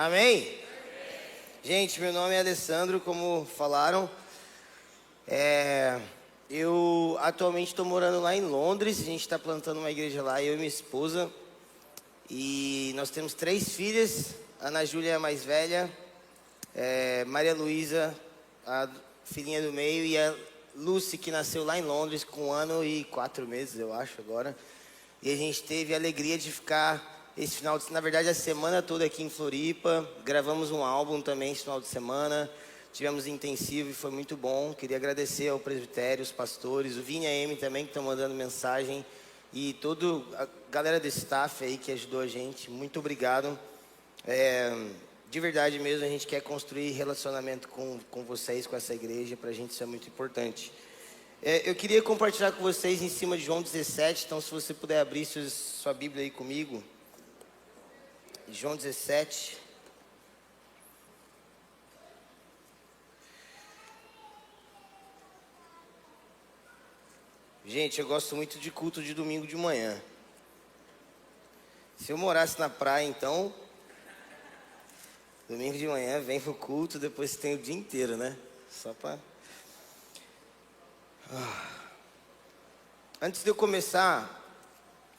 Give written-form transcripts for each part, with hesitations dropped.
Amém? Gente, meu nome é Alessandro, como falaram. Eu atualmente estou morando lá em Londres. A gente está plantando uma igreja lá, eu e minha esposa. E nós temos 3 filhas. Ana Júlia é a mais velha, Maria Luísa, a filhinha do meio, e a Lucy, que nasceu lá em Londres com 1 ano e 4 meses, eu acho, agora. E a gente teve a alegria de ficar esse final de, na verdade, a semana toda aqui em Floripa. Gravamos um álbum também esse final de semana. Tivemos intensivo e foi muito bom. Queria agradecer ao presbitério, os pastores, o Vini e a Amy também, que estão mandando mensagem. E toda a galera do staff aí que ajudou a gente. Muito obrigado. De verdade mesmo, a gente quer construir relacionamento com vocês, com essa igreja. Pra gente isso é muito importante. Eu queria compartilhar com vocês em cima de João 17. Então, se você puder abrir sua Bíblia aí comigo. João 17. Gente, eu gosto muito de culto de domingo de manhã. Se eu morasse na praia, então, domingo de manhã vem pro culto, depois tem o dia inteiro, né? Só pra... Antes de eu começar,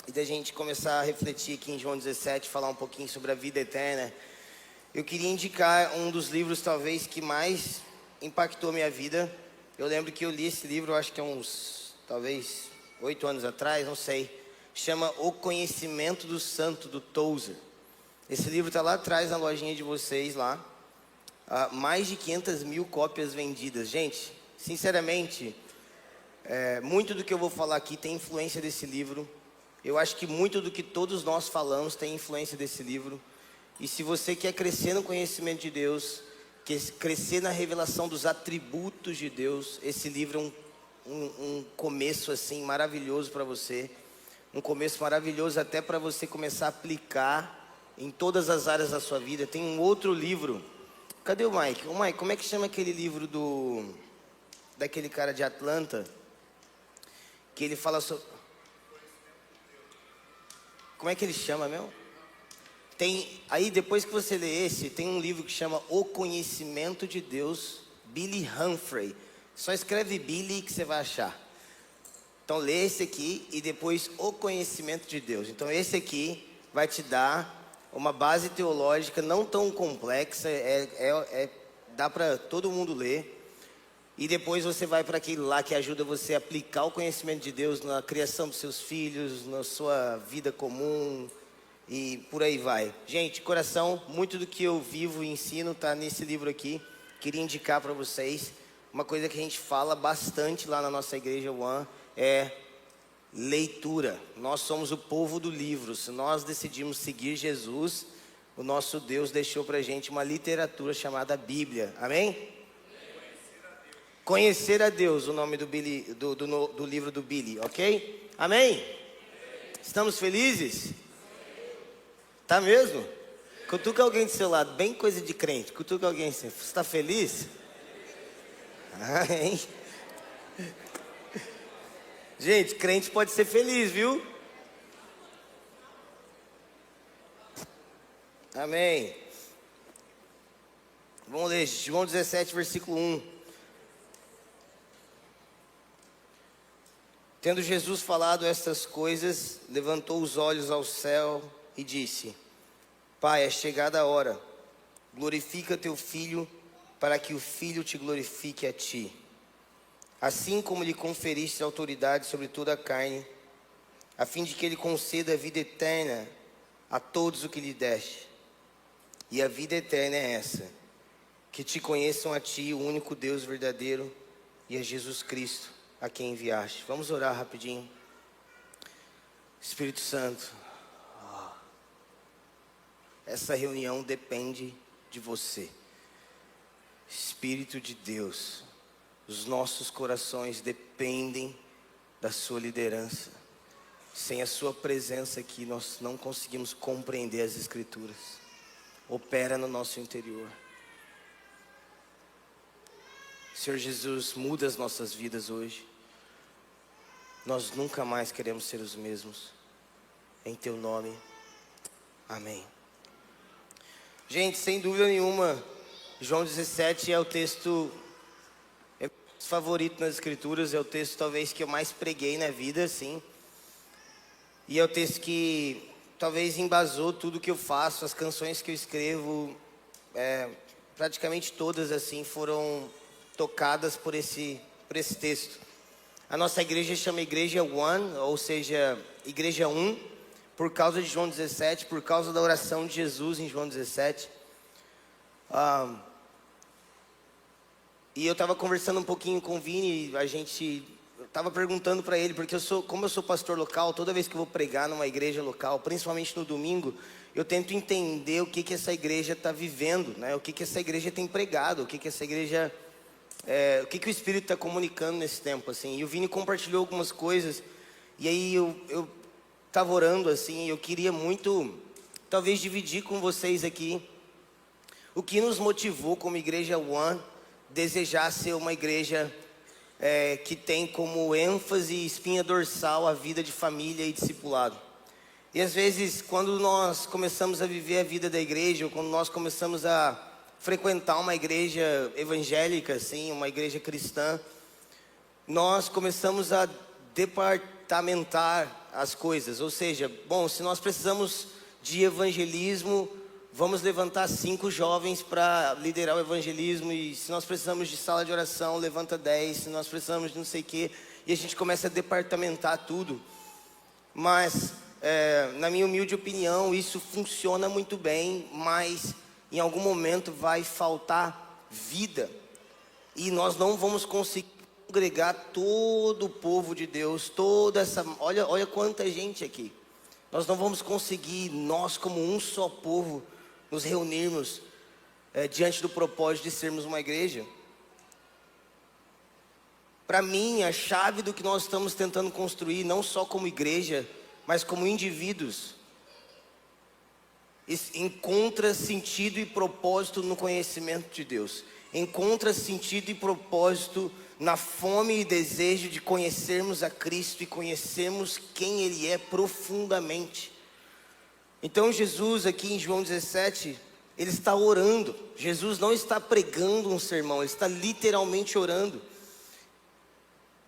e da gente começar a refletir aqui em João 17, falar um pouquinho sobre a vida eterna, eu queria indicar um dos livros talvez que mais impactou a minha vida. Eu lembro que eu li esse livro, acho que há uns, talvez, 8 anos atrás, não sei. Chama O Conhecimento do Santo, do Tozer. Esse livro está lá atrás na lojinha de vocês lá. Mais de 500 mil cópias vendidas. Gente, sinceramente, muito do que eu vou falar aqui tem influência desse livro. Eu acho que muito do que todos nós falamos tem influência desse livro. E se você quer crescer no conhecimento de Deus, quer crescer na revelação dos atributos de Deus, esse livro é um começo assim maravilhoso para você. Um começo maravilhoso até para você começar a aplicar em todas as áreas da sua vida. Tem um outro livro. Cadê o Mike? Ô Mike, como é que chama aquele livro daquele cara de Atlanta? Que ele fala sobre... Como é que ele chama mesmo? Aí depois que você lê esse, tem um livro que chama O Conhecimento de Deus, Billy Humphrey. Só escreve Billy que você vai achar. Então lê esse aqui e depois O Conhecimento de Deus. Então esse aqui vai te dar uma base teológica não tão complexa, dá para todo mundo ler. E depois você vai para aquele lá que ajuda você a aplicar o conhecimento de Deus na criação dos seus filhos, na sua vida comum e por aí vai. Gente, coração, muito do que eu vivo e ensino está nesse livro aqui. Queria indicar para vocês uma coisa que a gente fala bastante lá na nossa igreja One, é leitura. Nós somos o povo do livro. Se nós decidimos seguir Jesus, o nosso Deus deixou para a gente uma literatura chamada Bíblia. Amém? Conhecer a Deus, o nome do livro do Billy, ok? Amém? Estamos felizes? Tá mesmo? Cutuca alguém do seu lado, bem coisa de crente. Cutuca alguém assim, você está feliz? Amém? Gente, crente pode ser feliz, viu? Amém. Vamos ler João 17, versículo 1. Tendo Jesus falado estas coisas, levantou os olhos ao céu e disse: Pai, é chegada a hora, glorifica teu Filho, para que o Filho te glorifique a ti. Assim como lhe conferiste autoridade sobre toda a carne, a fim de que ele conceda a vida eterna a todos o que lhe deste. E a vida eterna é essa, que te conheçam a ti, o único Deus verdadeiro, e a Jesus Cristo, a quem enviaste. Vamos orar rapidinho. Espírito Santo, essa reunião depende de você. Espírito de Deus, os nossos corações dependem da sua liderança. Sem a sua presença aqui, nós não conseguimos compreender as Escrituras. Opera no nosso interior. Senhor Jesus, muda as nossas vidas hoje. Nós nunca mais queremos ser os mesmos. Em teu nome, amém. Gente, sem dúvida nenhuma, João 17 é o texto favorito nas escrituras, é o texto talvez que eu mais preguei na vida, assim. E é o texto que talvez embasou tudo que eu faço, as canções que eu escrevo, praticamente todas assim foram tocadas por esse texto. A nossa igreja chama Igreja One, ou seja, Igreja 1, por causa de João 17, por causa da oração de Jesus em João 17. E eu estava conversando um pouquinho com o Vini, eu estava perguntando para ele, porque como eu sou pastor local, toda vez que eu vou pregar numa igreja local, principalmente no domingo, eu tento entender o que essa igreja está vivendo, né? O que essa igreja tem pregado, o que essa igreja, o que o Espírito está comunicando nesse tempo, assim. E o Vini compartilhou algumas coisas, e aí eu estava orando, assim, e eu queria muito, talvez, dividir com vocês aqui o que nos motivou como Igreja One desejar ser uma igreja que tem como ênfase e espinha dorsal a vida de família e discipulado. E às vezes, quando nós começamos a viver a vida da igreja, ou quando nós começamos a frequentar uma igreja evangélica, assim, uma igreja cristã, nós começamos a departamentar as coisas. Ou seja, bom, se nós precisamos de evangelismo, vamos levantar 5 jovens para liderar o evangelismo. E se nós precisamos de sala de oração, levanta 10. Se nós precisamos de não sei o quê. E a gente começa a departamentar tudo. Mas, na minha humilde opinião, isso funciona muito bem. Mas, em algum momento, vai faltar vida. E nós não vamos conseguir congregar todo o povo de Deus. Toda essa... Olha quanta gente aqui. Nós não vamos conseguir, nós como um só povo, nos reunirmos diante do propósito de sermos uma igreja. Para mim, a chave do que nós estamos tentando construir, não só como igreja, mas como indivíduos, encontra sentido e propósito no conhecimento de Deus. Encontra sentido e propósito na fome e desejo de conhecermos a Cristo e conhecermos quem Ele é profundamente. Então Jesus aqui em João 17, Ele está orando. Jesus não está pregando um sermão, Ele está literalmente orando.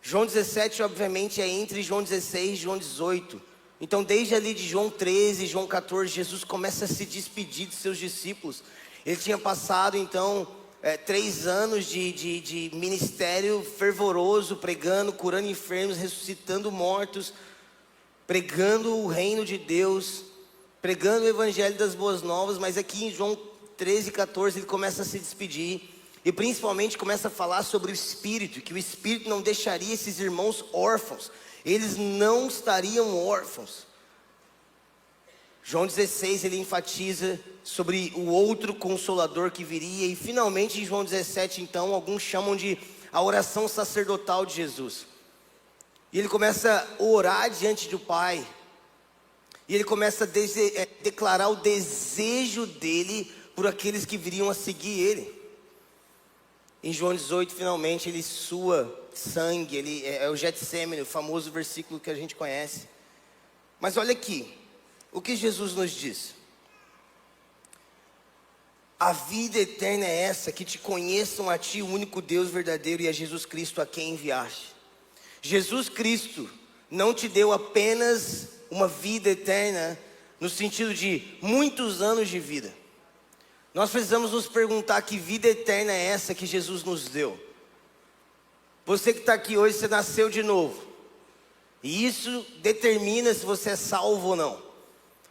João 17 obviamente é entre João 16 e João 18. Então desde ali de João 13, João 14, Jesus começa a se despedir de seus discípulos. Ele tinha passado então 3 anos de ministério fervoroso, pregando, curando enfermos, ressuscitando mortos, pregando o reino de Deus, pregando o evangelho das boas novas. Mas aqui em João 13, 14 ele começa a se despedir e principalmente começa a falar sobre o Espírito, que o Espírito não deixaria esses irmãos órfãos, eles não estariam órfãos. João 16 ele enfatiza sobre o outro Consolador que viria. E finalmente em João 17 então, alguns chamam de a oração sacerdotal de Jesus. E ele começa a orar diante do Pai. E ele começa a declarar o desejo dele por aqueles que viriam a seguir ele. Em João 18 finalmente ele sua sangue, ele é o Getsemane, o famoso versículo que a gente conhece. Mas olha aqui, o que Jesus nos diz? A vida eterna é essa, que te conheçam a ti, o único Deus verdadeiro, e a Jesus Cristo a quem enviaste. Jesus Cristo não te deu apenas uma vida eterna, no sentido de muitos anos de vida. Nós precisamos nos perguntar que vida eterna é essa que Jesus nos deu. Você que está aqui hoje, você nasceu de novo. E isso determina se você é salvo ou não.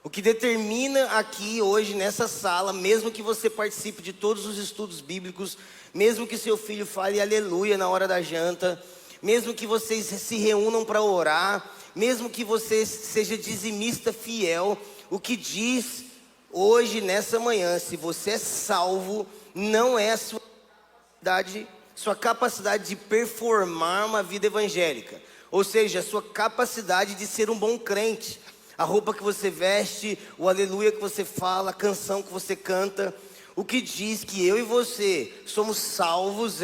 O que determina aqui hoje nessa sala, mesmo que você participe de todos os estudos bíblicos, mesmo que seu filho fale aleluia na hora da janta, mesmo que vocês se reúnam para orar, mesmo que você seja dizimista fiel, o que diz hoje nessa manhã, se você é salvo, não é a sua capacidade de performar uma vida evangélica, ou seja, a sua capacidade de ser um bom crente. A roupa que você veste, o aleluia que você fala, a canção que você canta. O que diz que eu e você somos salvos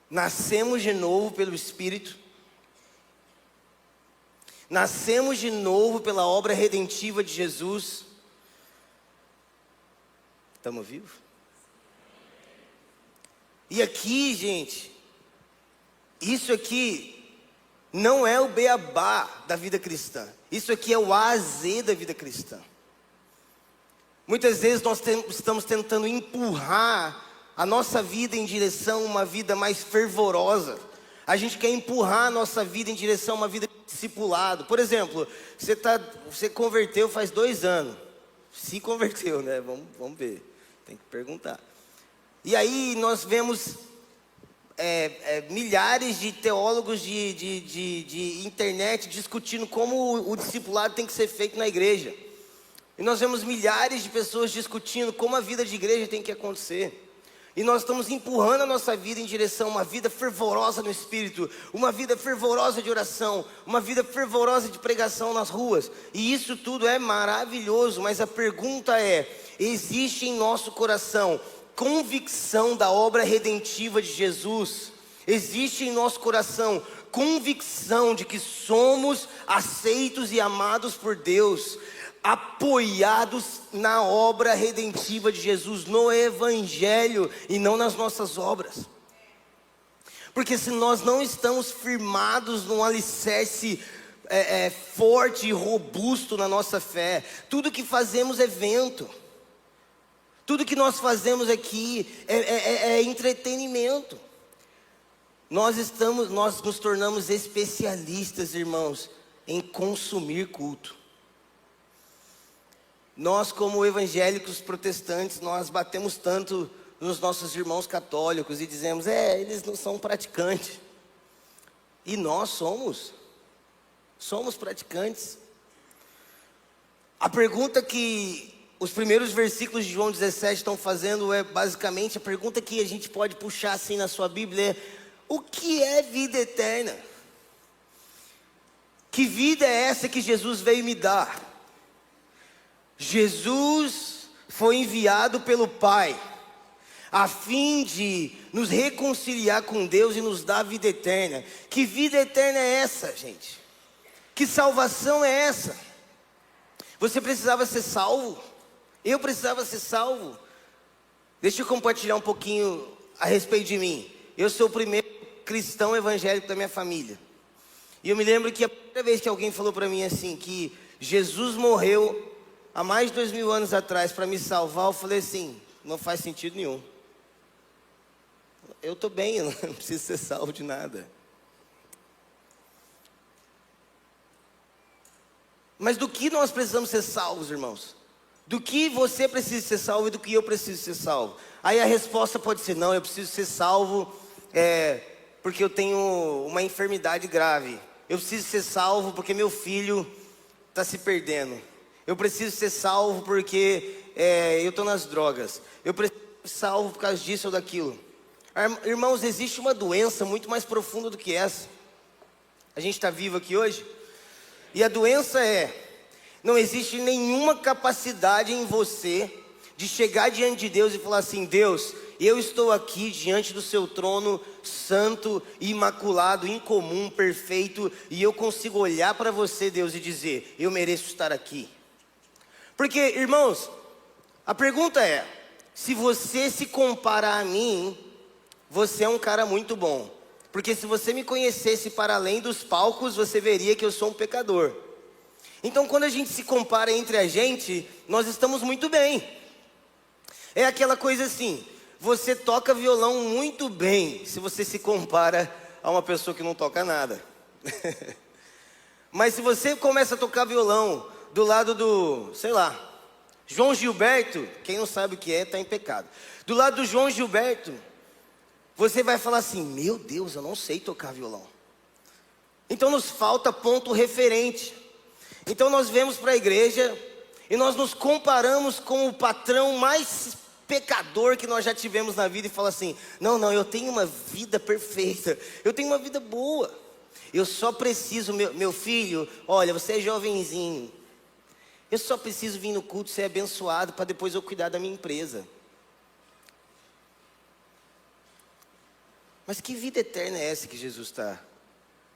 nascemos de novo pelo Espírito. Nascemos de novo pela obra redentiva de Jesus. Estamos vivos? E aqui, gente, isso aqui não é o beabá da vida cristã. Isso aqui é o A a Z da vida cristã. Muitas vezes nós estamos tentando empurrar a nossa vida em direção a uma vida mais fervorosa. A gente quer empurrar a nossa vida em direção a uma vida de discipulado. Por exemplo, você converteu faz 2 anos. Se converteu, né? Vamos ver. Tem que perguntar. E aí nós vemos milhares de teólogos de internet discutindo como o discipulado tem que ser feito na igreja. E nós vemos milhares de pessoas discutindo como a vida de igreja tem que acontecer. E nós estamos empurrando a nossa vida em direção a uma vida fervorosa no Espírito, uma vida fervorosa de oração, uma vida fervorosa de pregação nas ruas. E isso tudo é maravilhoso, mas a pergunta é: existe em nosso coração convicção da obra redentiva de Jesus? Existe em nosso coração convicção de que somos aceitos e amados por Deus, apoiados na obra redentiva de Jesus, no Evangelho e não nas nossas obras? Porque se nós não estamos firmados num alicerce forte e robusto na nossa fé, tudo que fazemos é vento. Tudo que nós fazemos aqui é entretenimento. Nós nos tornamos especialistas, irmãos, em consumir culto. Nós, como evangélicos protestantes, nós batemos tanto nos nossos irmãos católicos e dizemos: eles não são praticantes. E nós somos praticantes. A pergunta que os primeiros versículos de João 17 estão fazendo é basicamente a pergunta que a gente pode puxar assim na sua Bíblia: o que é vida eterna? Que vida é essa que Jesus veio me dar? Jesus foi enviado pelo Pai a fim de nos reconciliar com Deus e nos dar vida eterna. Que vida eterna é essa, gente? Que salvação é essa? Você precisava ser salvo? Eu precisava ser salvo? Deixa eu compartilhar um pouquinho a respeito de mim. Eu sou o primeiro cristão evangélico da minha família. E eu me lembro que a primeira vez que alguém falou para mim assim, que Jesus morreu há mais de 2000 anos atrás para me salvar, eu falei assim: não faz sentido nenhum. Eu estou bem, eu não preciso ser salvo de nada. Mas do que nós precisamos ser salvos, irmãos? Do que você precisa ser salvo e do que eu preciso ser salvo? Aí a resposta pode ser: não, eu preciso ser salvo porque eu tenho uma enfermidade grave. Eu preciso ser salvo porque meu filho está se perdendo. Eu preciso ser salvo porque eu estou nas drogas. Eu preciso ser salvo por causa disso ou daquilo. Irmãos, existe uma doença muito mais profunda do que essa. A gente está vivo aqui hoje. E a doença não existe nenhuma capacidade em você de chegar diante de Deus e falar assim: Deus, eu estou aqui diante do seu trono santo, imaculado, incomum, perfeito, e eu consigo olhar para você, Deus, e dizer: eu mereço estar aqui. Porque, irmãos, a pergunta é: se você se compara a mim, você é um cara muito bom. Porque se você me conhecesse para além dos palcos, você veria que eu sou um pecador. Então, quando a gente se compara entre a gente, nós estamos muito bem. É aquela coisa assim: você toca violão muito bem se você se compara a uma pessoa que não toca nada. Mas se você começa a tocar violão do lado do, sei lá, João Gilberto, quem não sabe o que está em pecado. Do lado do João Gilberto, você vai falar assim: meu Deus, eu não sei tocar violão. Então nos falta ponto referente. Então nós vemos para a igreja e nós nos comparamos com o patrão mais pecador que nós já tivemos na vida e fala assim: não, eu tenho uma vida perfeita, eu tenho uma vida boa, eu só preciso, meu filho, olha, você é jovenzinho, eu só preciso vir no culto, ser abençoado, para depois eu cuidar da minha empresa. Mas que vida eterna é essa que Jesus está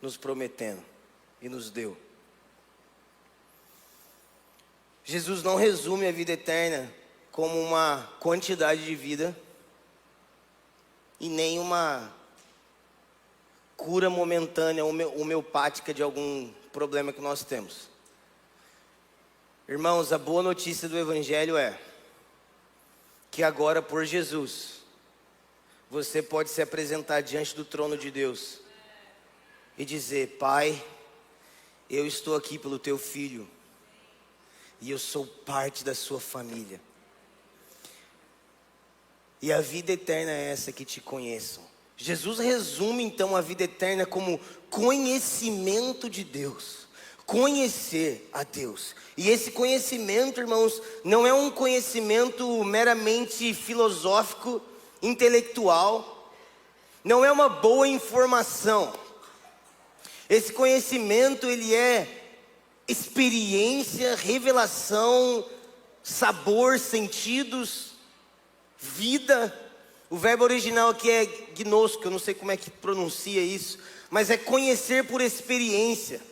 nos prometendo e nos deu? Jesus não resume a vida eterna como uma quantidade de vida e nem uma cura momentânea, homeopática de algum problema que nós temos. Irmãos, a boa notícia do Evangelho é que agora, por Jesus, você pode se apresentar diante do trono de Deus e dizer: Pai, eu estou aqui pelo teu filho e eu sou parte da sua família. E a vida eterna é essa, que te conheçam. Jesus resume então a vida eterna como conhecimento de Deus. Conhecer a Deus. E esse conhecimento, irmãos, não é um conhecimento meramente filosófico, intelectual. Não é uma boa informação. Esse conhecimento, ele é experiência, revelação, sabor, sentidos, vida. O verbo original aqui é gnosco, eu não sei como é que pronuncia isso, mas é conhecer por experiência.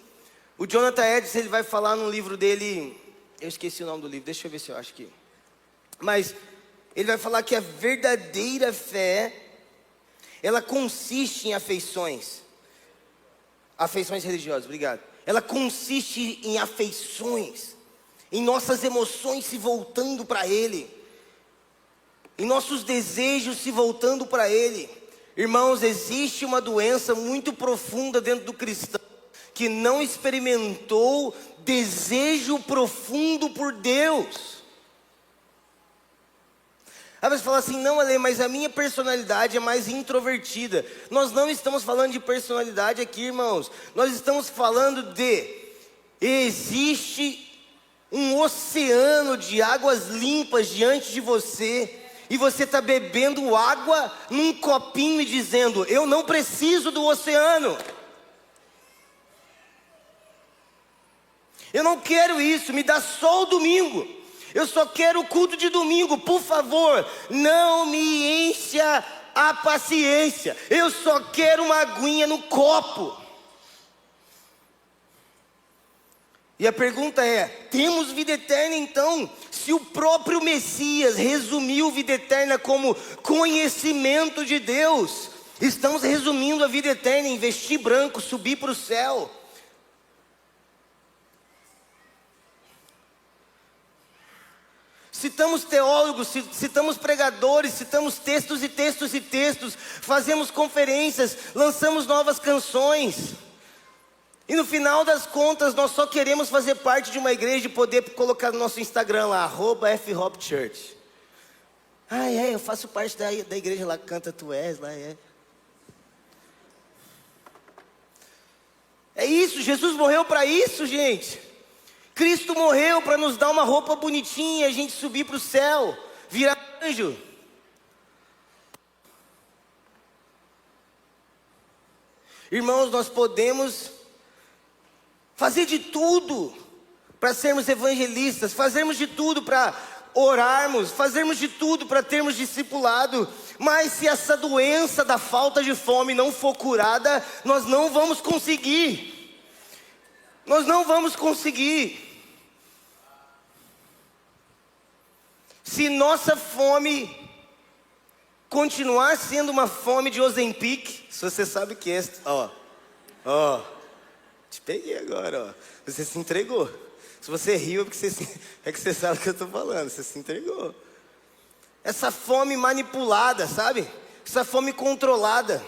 O Jonathan Edwards, ele vai falar no livro dele, eu esqueci o nome do livro, deixa eu ver se eu acho aqui. Mas ele vai falar que a verdadeira fé, ela consiste em afeições religiosas, obrigado. Ela consiste em afeições, em nossas emoções se voltando para Ele, em nossos desejos se voltando para Ele. Irmãos, existe uma doença muito profunda dentro do cristão, que não experimentou desejo profundo por Deus. Aí você fala assim: não, Ale, mas a minha personalidade é mais introvertida. Nós não estamos falando de personalidade aqui, irmãos. Nós estamos falando de existe um oceano de águas limpas diante de você, e você está bebendo água num copinho e dizendo: eu não preciso do oceano. Eu não quero isso, me dá só o domingo. Eu só quero o culto de domingo, por favor, não me encha a paciência. Eu só quero uma aguinha no copo. E a pergunta é: temos vida eterna então? Se o próprio Messias resumiu vida eterna como conhecimento de Deus, estamos resumindo a vida eterna em vestir branco, subir para o céu. Citamos teólogos, citamos pregadores, citamos textos e textos e textos, fazemos conferências, lançamos novas canções. E no final das contas, nós só queremos fazer parte de uma igreja e poder colocar no nosso Instagram lá, @FHopChurch. Eu faço parte da igreja lá, canta Tu És, lá é. É isso, Jesus morreu para isso, gente. Cristo morreu para nos dar uma roupa bonitinha, a gente subir para o céu, virar anjo. Irmãos, nós podemos fazer de tudo para sermos evangelistas, fazermos de tudo para orarmos, fazermos de tudo para termos discipulado, mas se essa doença da falta de fome não for curada, nós não vamos conseguir. Nós não vamos conseguir. Se nossa fome continuar sendo uma fome de Ozempic, se você sabe que é, te peguei agora, você se entregou. Se você riu é que você sabe o que eu estou falando, você se entregou. Essa fome manipulada, sabe? Essa fome controlada.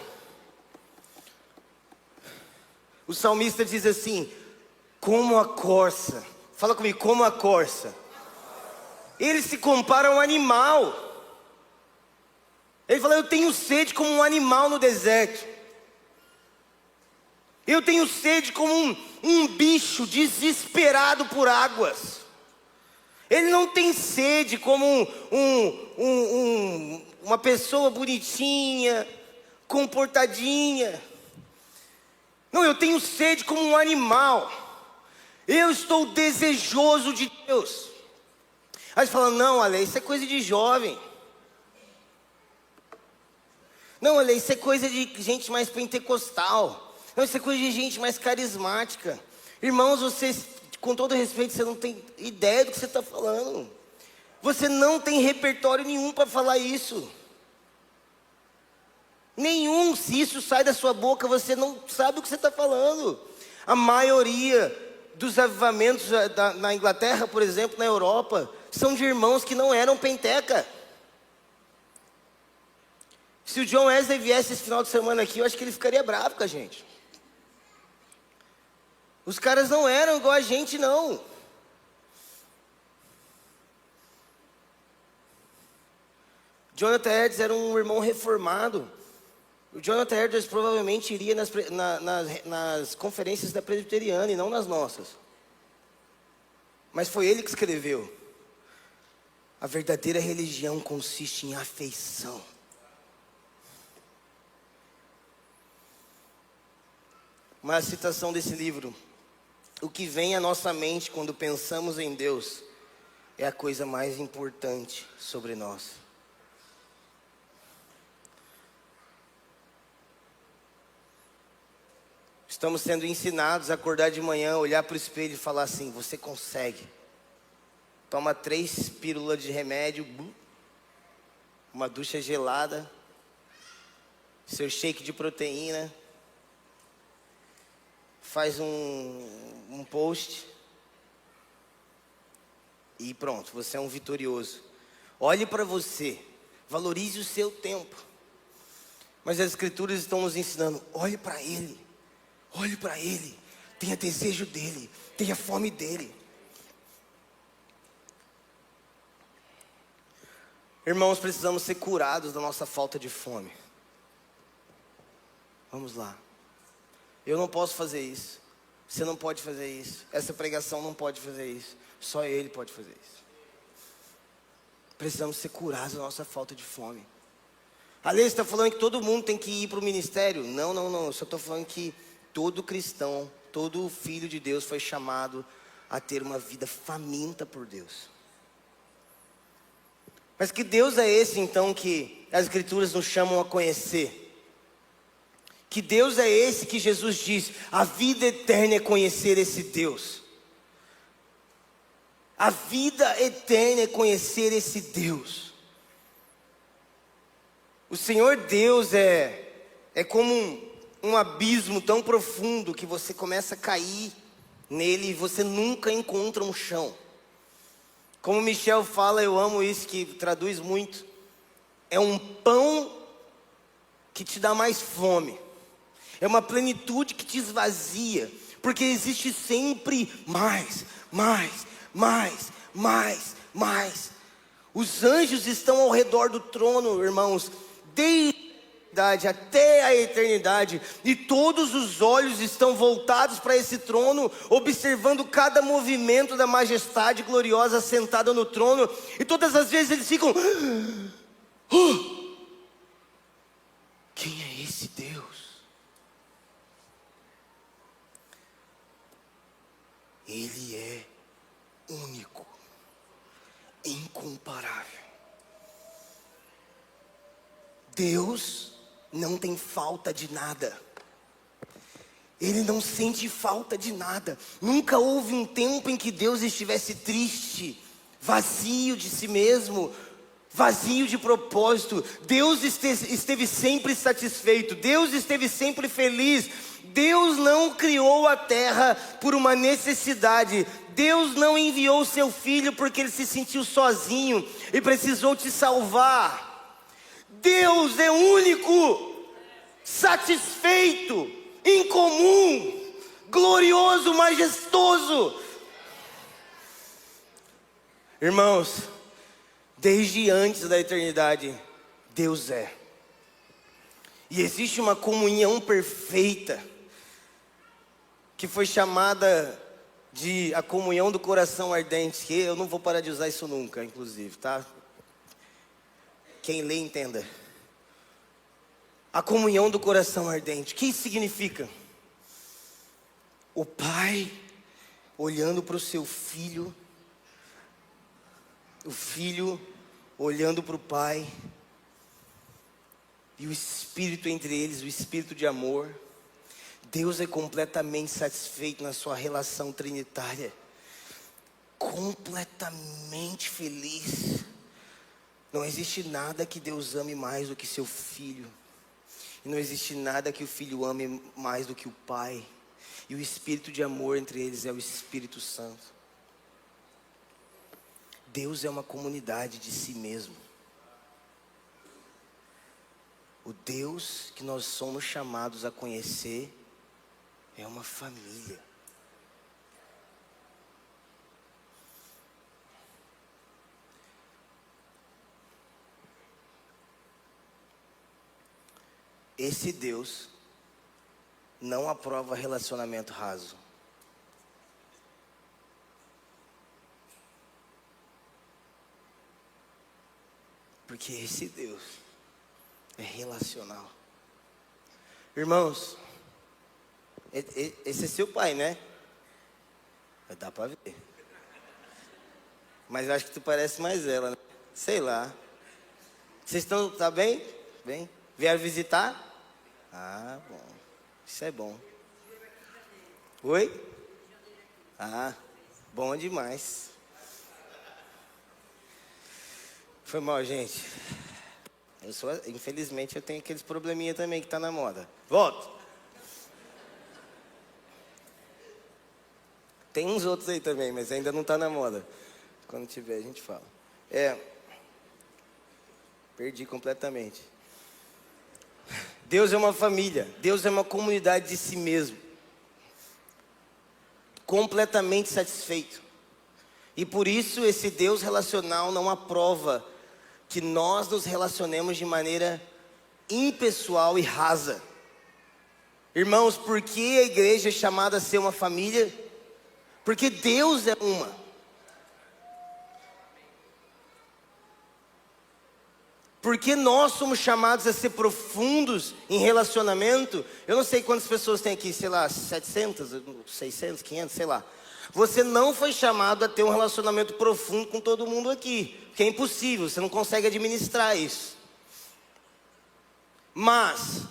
O salmista diz assim: como a corça, fala comigo, como a corça. Ele se compara a um animal. Ele fala: eu tenho sede como um animal no deserto. Eu tenho sede como um bicho desesperado por águas. Ele não tem sede como uma pessoa bonitinha, comportadinha. Não, eu tenho sede como um animal. Eu estou desejoso de Deus. Aí você fala: não, Ale, isso é coisa de jovem. Não, Ale, isso é coisa de gente mais pentecostal. Não, isso é coisa de gente mais carismática. Irmãos, vocês, com todo respeito, você não tem ideia do que você está falando. Você não tem repertório nenhum para falar isso. Nenhum. Se isso sai da sua boca, você não sabe o que você está falando. A maioria dos avivamentos na Inglaterra, por exemplo, na Europa, são de irmãos que não eram penteca. Se o John Wesley viesse esse final de semana aqui, eu acho que ele ficaria bravo com a gente. Os caras não eram igual a gente, não. Jonathan Edwards era um irmão reformado. O Jonathan Edwards provavelmente iria nas conferências da presbiteriana e não nas nossas. Mas foi ele que escreveu: a verdadeira religião consiste em afeição. Uma citação desse livro: o que vem à nossa mente quando pensamos em Deus é a coisa mais importante sobre nós. Estamos sendo ensinados a acordar de manhã, olhar para o espelho e falar assim: você consegue. Toma 3 pílulas de remédio, uma ducha gelada, seu shake de proteína, faz um post e pronto, você é um vitorioso. Olhe para você, valorize o seu tempo. Mas as escrituras estão nos ensinando: olhe para Ele. Olhe para Ele, tenha desejo dEle, tenha fome dEle. Irmãos, precisamos ser curados da nossa falta de fome. Vamos lá. Eu não posso fazer isso. Você não pode fazer isso. Essa pregação não pode fazer isso. Só Ele pode fazer isso. Precisamos ser curados da nossa falta de fome. Ali você está falando que todo mundo tem que ir para o ministério? Não. Eu só estou falando que todo cristão, todo filho de Deus foi chamado a ter uma vida faminta por Deus. Mas que Deus é esse então que as escrituras nos chamam a conhecer? Que Deus é esse que Jesus diz: a vida eterna é conhecer esse Deus. A vida eterna é conhecer esse Deus. O Senhor Deus é como um abismo tão profundo que você começa a cair nele e você nunca encontra um chão. Como Michel fala, eu amo isso, que traduz muito: é um pão que te dá mais fome, é uma plenitude que te esvazia, porque existe sempre mais. Os anjos estão ao redor do trono, irmãos, desde até a eternidade, e todos os olhos estão voltados para esse trono, observando cada movimento da majestade gloriosa sentada no trono, e todas as vezes eles ficam: quem é esse Deus? Ele é único, incomparável. Deus não tem falta de nada. Ele não sente falta de nada. Nunca houve um tempo em que Deus estivesse triste, vazio de si mesmo, vazio de propósito. Deus esteve sempre satisfeito. Deus esteve sempre feliz. Deus não criou a terra por uma necessidade. Deus não enviou o seu filho porque ele se sentiu sozinho e precisou te salvar. Deus é único, satisfeito, incomum, glorioso, majestoso. Irmãos, desde antes da eternidade, Deus é. E existe uma comunhão perfeita, que foi chamada de a comunhão do coração ardente, que eu não vou parar de usar isso nunca, inclusive, tá? Quem lê, entenda. A comunhão do coração ardente. O que isso significa? O pai olhando para o seu filho, o filho olhando para o pai, e o Espírito entre eles, o Espírito de amor. Deus é completamente satisfeito na sua relação trinitária. completamente feliz. Não existe nada que Deus ame mais do que seu filho. E não existe nada que o filho ame mais do que o pai. E o espírito de amor entre eles é o Espírito Santo. Deus é uma comunidade de si mesmo. O Deus que nós somos chamados a conhecer é uma família. Esse Deus não aprova relacionamento raso. Porque esse Deus é relacional. Irmãos, esse é seu pai, né? Dá pra ver. Mas eu acho que tu parece mais ela, né? Sei lá. Vocês estão, tá bem? Bem? Vieram visitar? Ah, bom. Isso é bom. Oi? Ah, bom demais. Foi mal, gente. Infelizmente, eu tenho aqueles probleminha também que tá na moda. Volto. Tem uns outros aí também, mas ainda não tá na moda. Quando tiver, a gente fala. Perdi completamente. Deus é uma família. Deus é uma comunidade de si mesmo. Completamente satisfeito. E por isso esse Deus relacional não aprova que nós nos relacionemos de maneira impessoal e rasa. Irmãos, por que a igreja é chamada a ser uma família? Porque Deus é uma. Porque nós somos chamados a ser profundos em relacionamento. Eu não sei quantas pessoas tem aqui, sei lá, 700, 600, 500, sei lá. Você não foi chamado a ter um relacionamento profundo com todo mundo aqui, porque é impossível, você não consegue administrar isso. Mas,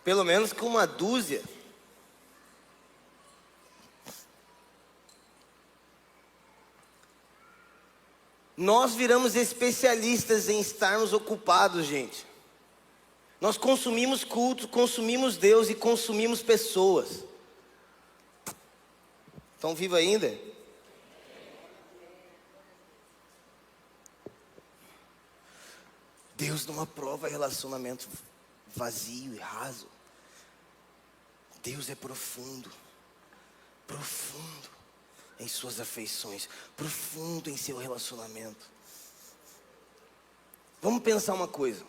pelo menos com uma dúzia, nós viramos especialistas em estarmos ocupados, gente. Nós consumimos culto, consumimos Deus e consumimos pessoas. Estão vivos ainda? Deus não aprova relacionamento vazio e raso. Deus é profundo. Profundo em suas afeições. Profundo em seu relacionamento. Vamos pensar uma coisa.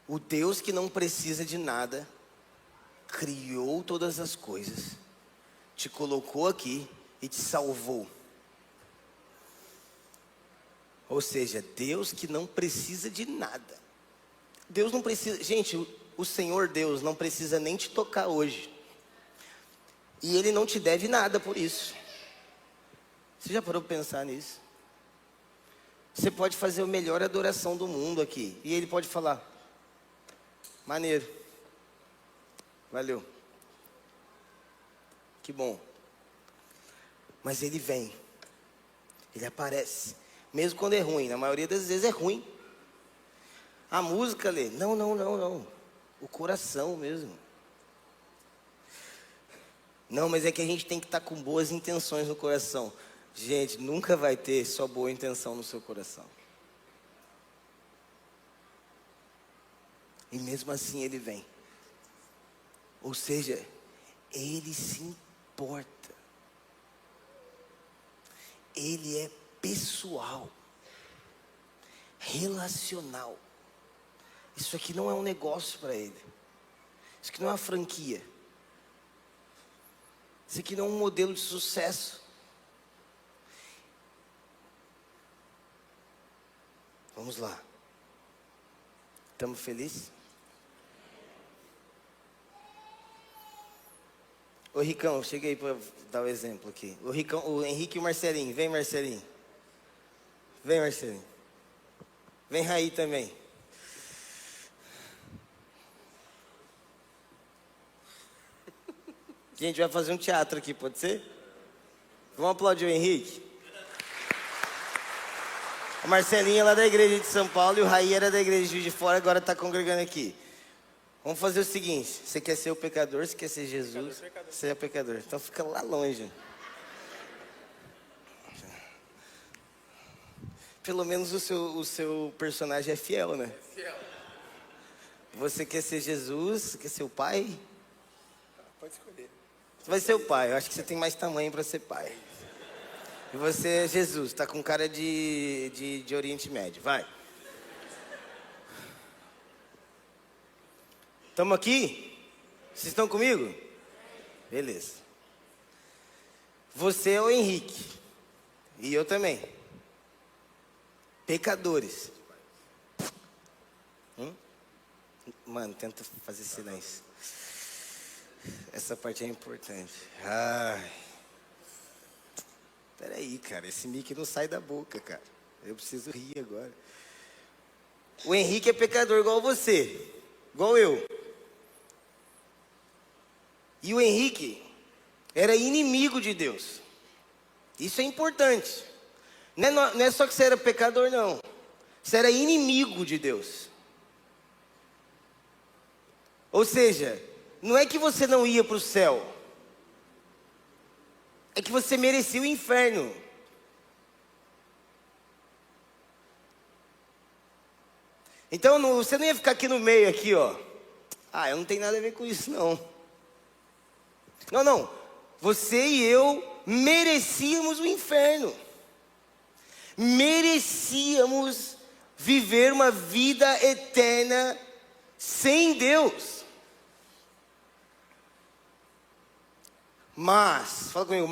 O Deus que não precisa de nada, criou todas as coisas, te colocou aqui e te salvou. Ou seja, Deus que não precisa de nada. Deus não precisa, gente, o Senhor Deus não precisa nem te tocar hoje. E Ele não te deve nada por isso. Você já parou para pensar nisso? Você pode fazer a melhor adoração do mundo aqui, e Ele pode falar: maneiro, valeu, que bom. Mas Ele vem, Ele aparece, mesmo quando é ruim. Na maioria das vezes é ruim. A música, Lê, não, o coração mesmo. Não, mas é que a gente tem que estar com boas intenções no coração. Gente, nunca vai ter só boa intenção no seu coração. E mesmo assim Ele vem. Ou seja, Ele se importa. Ele é pessoal, relacional. Isso aqui não é um negócio para Ele. Isso aqui não é uma franquia. Isso aqui não é um modelo de sucesso. Vamos lá. Estamos felizes? Ô Ricão, chega aí para dar o exemplo aqui. O Ricão, o Henrique e o Marcelinho. Vem, Marcelinho. Vem, Marcelinho. Vem, Raí também. A gente vai fazer um teatro aqui, pode ser? Vamos aplaudir o Henrique? A Marcelinha é lá da igreja de São Paulo e o Raí era da igreja de Juiz de Fora, agora está congregando aqui. Vamos fazer o seguinte, você quer ser o pecador, você quer ser Jesus, você é pecador. Então fica lá longe. Pelo menos o seu personagem é fiel, né? É fiel. Você quer ser Jesus, você quer ser o pai? Pode escolher. Você vai ser o pai, eu acho que você tem mais tamanho para ser pai. E você é Jesus, tá com cara de Oriente Médio, vai. Estamos aqui? Vocês estão comigo? Beleza. Você é o Henrique. E eu também. Pecadores. Mano, tenta fazer silêncio. Essa parte é importante. Ai. Peraí, cara. Esse mic não sai da boca, cara. Eu preciso rir agora. O Henrique é pecador igual você. Igual eu. E o Henrique era inimigo de Deus. Isso é importante. Não é só que você era pecador, não. Você era inimigo de Deus. Ou seja, não é que você não ia para o céu. É que você merecia o inferno. Então você não ia ficar aqui no meio, aqui, ó. Ah, eu não tenho nada a ver com isso, não. Não. Você e eu merecíamos o inferno. Merecíamos viver uma vida eterna sem Deus. Mas, fala comigo,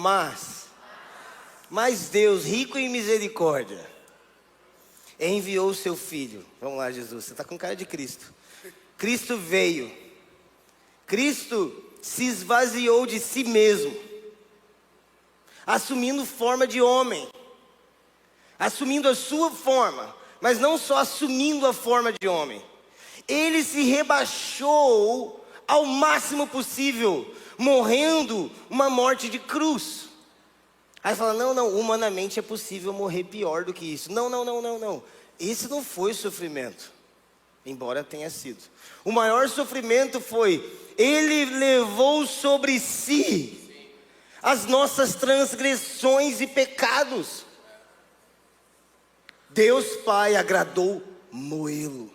mas Deus, rico em misericórdia, enviou o seu Filho. Vamos lá, Jesus, você está com cara de Cristo. Cristo veio. Cristo se esvaziou de si mesmo, assumindo forma de homem, assumindo a sua forma, mas não só assumindo a forma de homem. Ele se rebaixou ao máximo possível, morrendo uma morte de cruz. Aí fala, não, humanamente é possível morrer pior do que isso. Não. Esse não foi sofrimento, embora tenha sido. O maior sofrimento foi, ele levou sobre si as nossas transgressões e pecados. Deus Pai agradou moê-lo.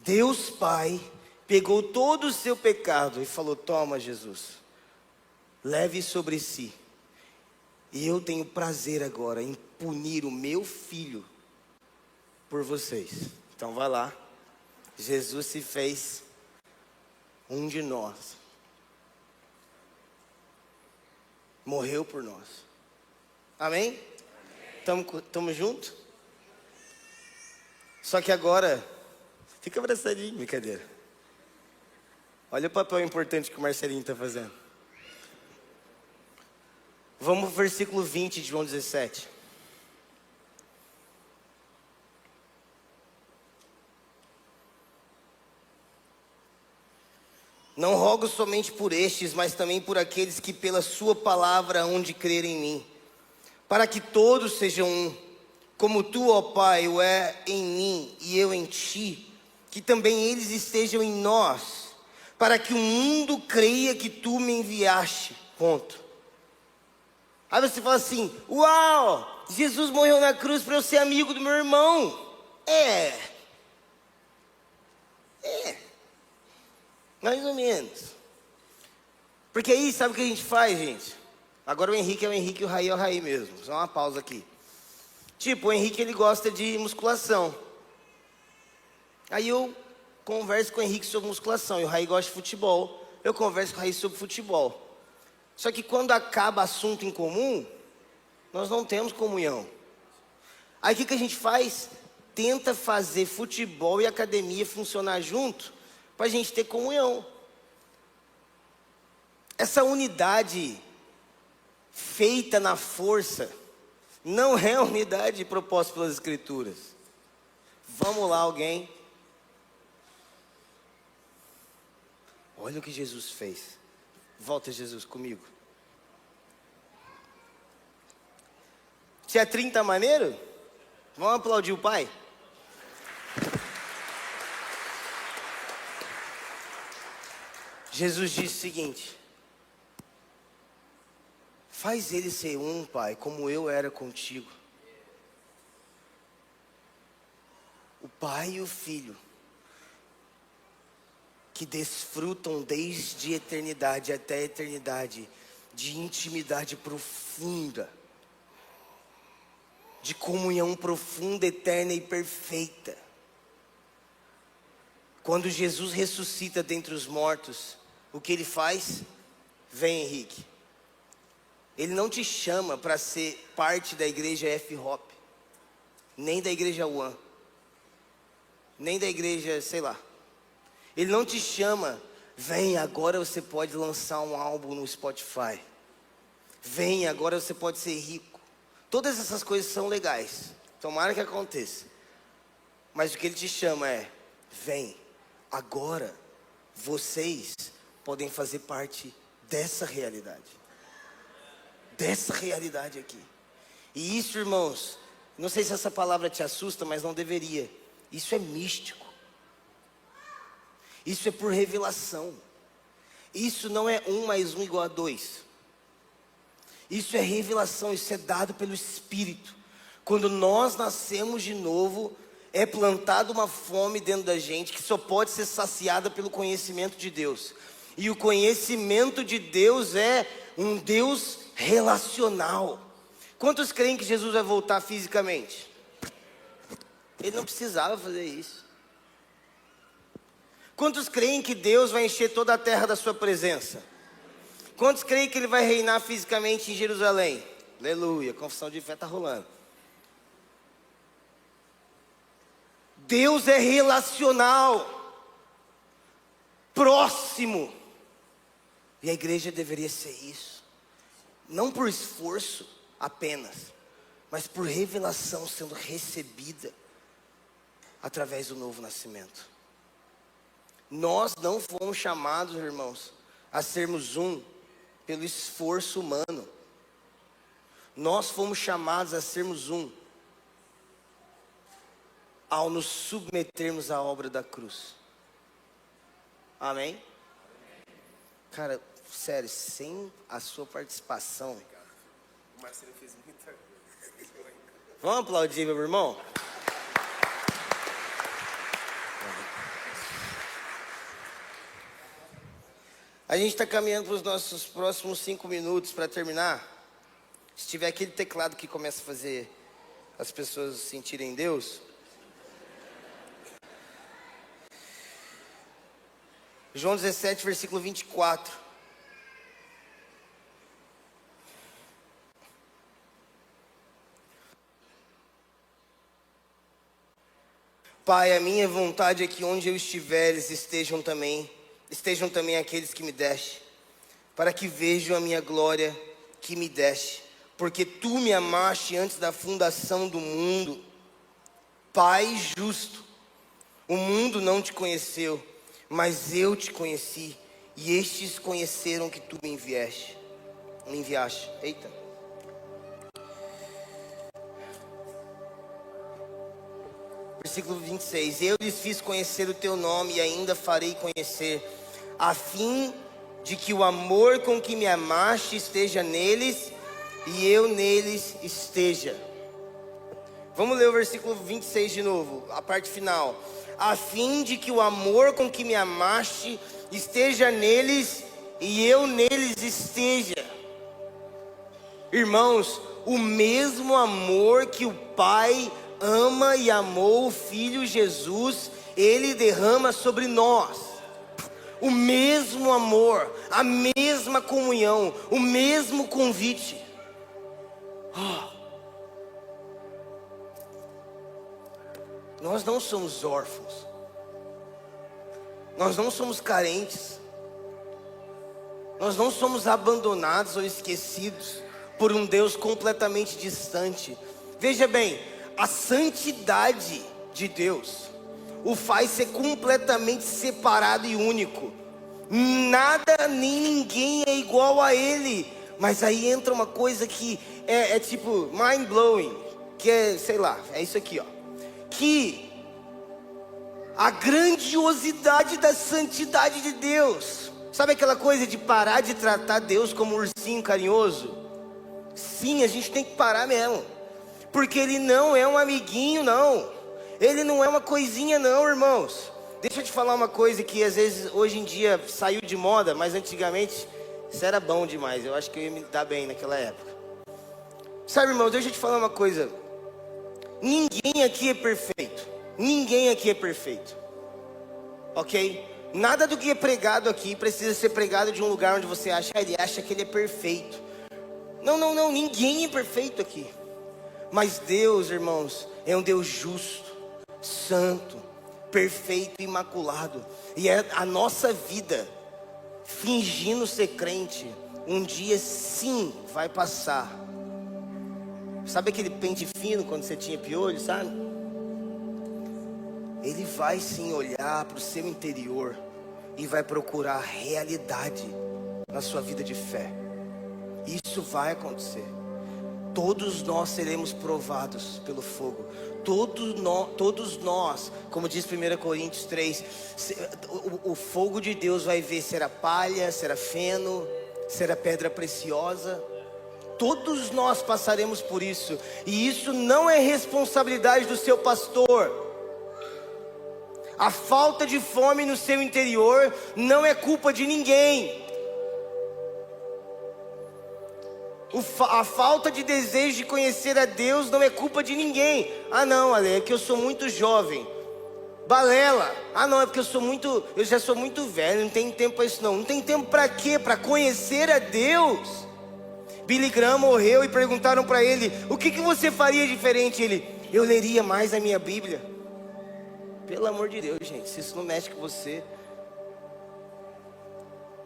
Deus Pai pegou todo o seu pecado e falou, toma Jesus, leve sobre si. E eu tenho prazer agora em punir o meu filho por vocês. Então vai lá. Jesus se fez um de nós. Morreu por nós. Amém? Tamo junto? Só que agora, fica abraçadinho, brincadeira. Olha o papel importante que o Marcelinho está fazendo. Vamos ao versículo 20 de João 17. Não rogo somente por estes, mas também por aqueles que pela sua palavra hão de crer em mim, para que todos sejam um, como tu, ó Pai, o é em mim e eu em ti, que também eles estejam em nós, para que o mundo creia que tu me enviaste. Ponto. Aí você fala assim, uau, Jesus morreu na cruz para eu ser amigo do meu irmão. Mais ou menos. Porque aí, sabe o que a gente faz, gente? Agora o Henrique é o Henrique e o Raí é o Raí mesmo. Só uma pausa aqui. Tipo, o Henrique, ele gosta de musculação. Aí eu converso com o Henrique sobre musculação. E o Raí gosta de futebol. Eu converso com o Raí sobre futebol. Só que quando acaba assunto em comum, nós não temos comunhão. Aí o que a gente faz? Tenta fazer futebol e academia funcionar junto, para a gente ter comunhão. Essa unidade feita na força não é unidade proposta pelas Escrituras. Vamos lá, alguém. Olha o que Jesus fez. Volta, Jesus, comigo. Se é 30 maneiro, vamos aplaudir o pai? Jesus disse o seguinte: faz ele ser um, Pai, como eu era contigo. O Pai e o Filho, que desfrutam desde a eternidade até a eternidade, de intimidade profunda, de comunhão profunda, eterna e perfeita. Quando Jesus ressuscita dentre os mortos, o que ele faz? Vem, Henrique. Ele não te chama para ser parte da igreja F-Hop, nem da igreja One, nem da igreja, sei lá. Ele não te chama, vem, agora você pode lançar um álbum no Spotify. Vem, agora você pode ser rico. Todas essas coisas são legais, tomara que aconteça. Mas o que ele te chama é, vem, agora vocês podem fazer parte dessa realidade. Dessa realidade aqui. E isso, irmãos, não sei se essa palavra te assusta, mas não deveria. Isso é místico. Isso é por revelação. Isso não é 1 mais 1 igual a 2. Isso é revelação, isso é dado pelo Espírito. Quando nós nascemos de novo, é plantada uma fome dentro da gente que só pode ser saciada pelo conhecimento de Deus. E o conhecimento de Deus é um Deus relacional. Quantos creem que Jesus vai voltar fisicamente? Ele não precisava fazer isso. Quantos creem que Deus vai encher toda a terra da sua presença? Quantos creem que Ele vai reinar fisicamente em Jerusalém? Aleluia, confissão de fé está rolando. Deus é relacional, próximo. E a igreja deveria ser isso. Não por esforço apenas, mas por revelação sendo recebida através do novo nascimento. Nós não fomos chamados, irmãos, a sermos um pelo esforço humano. Nós fomos chamados a sermos um ao nos submetermos à obra da cruz. Amém? Cara, sério, sem a sua participação. O Marcelo fez muita coisa. Vamos aplaudir, meu irmão? A gente está caminhando para os nossos próximos 5 minutos para terminar. Se tiver aquele teclado que começa a fazer as pessoas sentirem Deus. João 17, versículo 24. Pai, a minha vontade é que onde eu estiver, estejam também aqueles que me deste, para que vejam a minha glória que me deste, porque tu me amaste antes da fundação do mundo. Pai justo, o mundo não te conheceu, mas eu te conheci, e estes conheceram que tu me enviaste. Eita. Versículo 26. Eu lhes fiz conhecer o teu nome e ainda farei conhecer, a fim de que o amor com que me amaste esteja neles e eu neles esteja. Vamos ler o versículo 26 de novo, a parte final. A fim de que o amor com que me amaste esteja neles e eu neles esteja. Irmãos, o mesmo amor que o Pai ama e amou o Filho Jesus, Ele derrama sobre nós. O mesmo amor, a mesma comunhão, o mesmo convite. Nós não somos órfãos. Nós não somos carentes. Nós não somos abandonados ou esquecidos por um Deus completamente distante. Veja bem, a santidade de Deus o faz ser completamente separado e único. Nada nem ninguém é igual a Ele, Mas aí entra uma coisa que é tipo mind blowing, que é, sei lá, é isso aqui, ó. Que a grandiosidade da santidade de Deus. Sabe aquela coisa de parar de tratar Deus como um ursinho carinhoso? Sim, a gente tem que parar mesmo. Porque Ele não é um amiguinho, não. Ele não é uma coisinha, não, irmãos. Deixa eu te falar uma coisa que às vezes hoje em dia saiu de moda, mas antigamente isso era bom demais. Eu acho que eu ia me dar bem naquela época. Sabe, irmãos, deixa eu te falar uma coisa. Ninguém aqui é perfeito. Ninguém aqui é perfeito. Ok? Nada do que é pregado aqui precisa ser pregado de um lugar onde você acha, ele acha que ele é perfeito. Não, ninguém é perfeito aqui. Mas Deus, irmãos, é um Deus justo, santo, perfeito e imaculado. E é a nossa vida, fingindo ser crente, um dia sim vai passar. Sabe aquele pente fino quando você tinha piolho, sabe? Ele vai sim olhar para o seu interior e vai procurar a realidade na sua vida de fé. Isso vai acontecer. Todos nós seremos provados pelo fogo. Todos nós, como diz 1 Coríntios 3, o fogo de Deus vai ver se era palha, se era feno, se era pedra preciosa. Todos nós passaremos por isso. E isso não é responsabilidade do seu pastor. A falta de fome no seu interior não é culpa de ninguém. A falta de desejo de conhecer a Deus não é culpa de ninguém. Ah não, Ale, é que eu sou muito jovem. Balela. Ah não, é porque eu já sou muito velho, não tenho tempo para isso não. Não tem tempo para quê? Para conhecer a Deus. Billy Graham morreu e perguntaram para ele: o que você faria diferente? Ele: eu leria mais a minha Bíblia. Pelo amor de Deus, gente, se isso não mexe com você,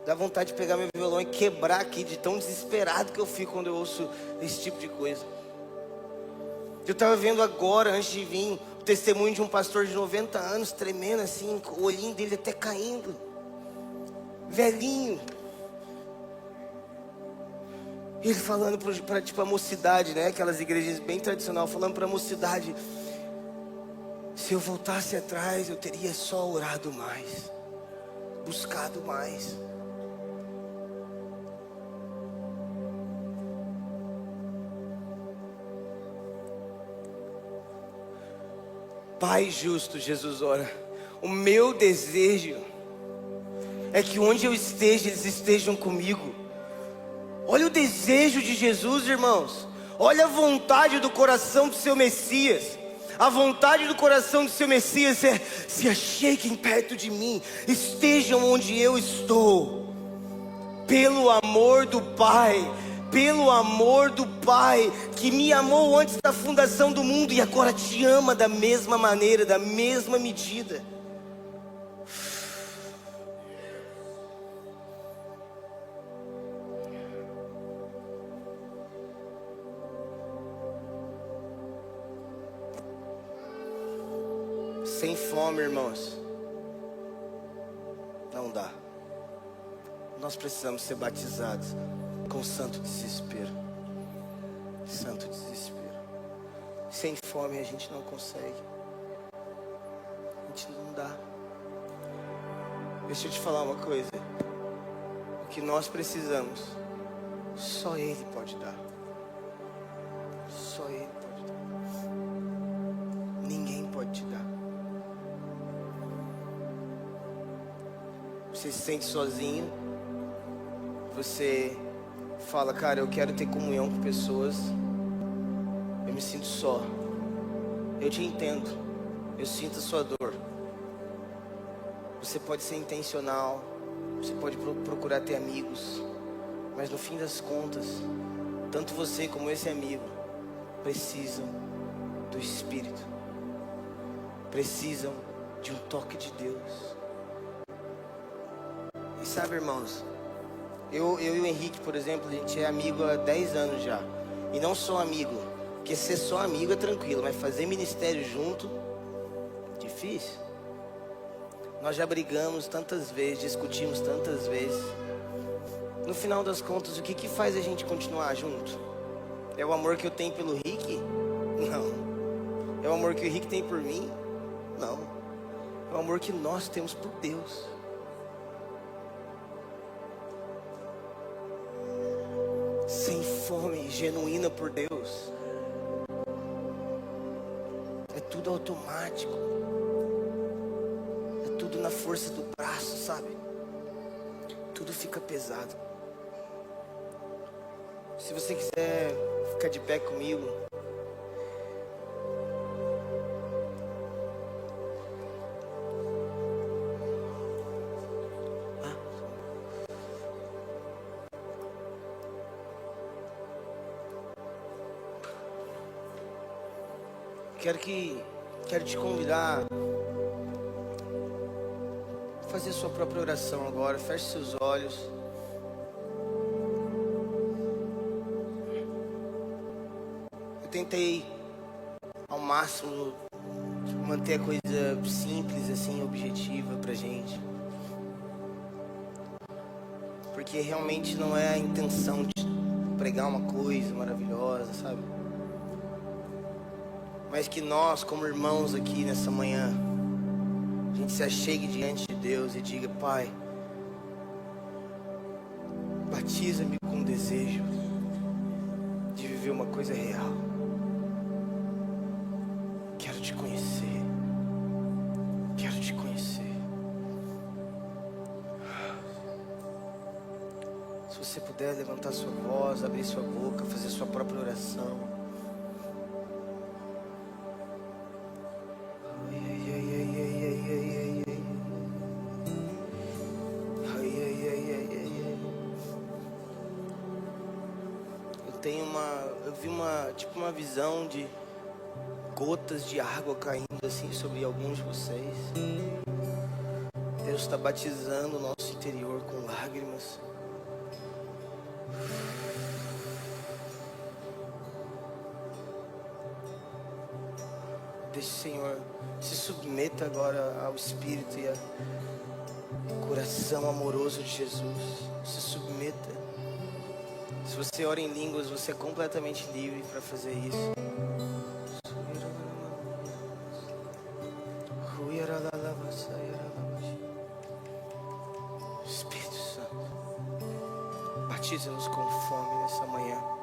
dá vontade de pegar meu violão e quebrar aqui, de tão desesperado que eu fico quando eu ouço esse tipo de coisa. Eu estava vendo agora, antes de vir, o testemunho de um pastor de 90 anos, tremendo assim, o olhinho dele até caindo, velhinho. Ele falando para tipo a mocidade, né? Aquelas igrejas bem tradicionais, falando para a mocidade: se eu voltasse atrás, eu teria só orado mais, buscado mais. Pai justo, Jesus ora, o meu desejo é que onde eu esteja, eles estejam comigo. Olha o desejo de Jesus, irmãos. Olha a vontade do coração do seu Messias. A vontade do coração do seu Messias é: se acheguem perto de mim, estejam onde eu estou. Pelo amor do Pai, pelo amor do Pai, que me amou antes da fundação do mundo e agora te ama da mesma maneira, da mesma medida. Sem fome, irmãos, não dá. Nós precisamos ser batizados com santo desespero. Santo desespero. Sem fome a gente não consegue. A gente não dá. Deixa eu te falar uma coisa. O que nós precisamos, só Ele pode dar. Só Ele pode dar. Ninguém pode te dar. Você se sente sozinho. Você fala: cara, eu quero ter comunhão com pessoas. Eu me sinto só. Eu te entendo. Eu sinto a sua dor. Você pode ser intencional. Você pode procurar ter amigos. Mas no fim das contas, tanto você como esse amigo precisam do Espírito. Precisam de um toque de Deus. E sabe, irmãos, eu e o Henrique, por exemplo, a gente é amigo há 10 anos já. E não só amigo, porque ser só amigo é tranquilo, mas fazer ministério junto, difícil. Nós já brigamos tantas vezes, discutimos tantas vezes. No final das contas, o que faz a gente continuar junto? É o amor que eu tenho pelo Rick? Não. É o amor que o Rick tem por mim? Não. É o amor que nós temos por Deus. Sem fome, genuína por Deus. É tudo automático. É tudo na força do braço, sabe? Tudo fica pesado. Se você quiser ficar de pé comigo. Quero te convidar a fazer sua própria oração agora. Feche seus olhos. Eu tentei ao máximo manter a coisa simples, assim, objetiva pra gente, porque realmente não é a intenção de pregar uma coisa maravilhosa, sabe? Mas que nós, como irmãos aqui nessa manhã, a gente se achegue diante de Deus e diga: Pai, batiza-me com desejo de viver uma coisa real. Quero te conhecer. Quero te conhecer. Se você puder levantar sua voz, abrir sua boca, fazer sua própria oração. Eu vi uma visão de gotas de água caindo assim sobre alguns de vocês. Deus está batizando o nosso interior com lágrimas. Deixe o Senhor, se submeta agora ao Espírito e ao coração amoroso de Jesus. Se submeta. Se você ora em línguas, você é completamente livre para fazer isso. Espírito Santo, batiza-nos com fome nessa manhã.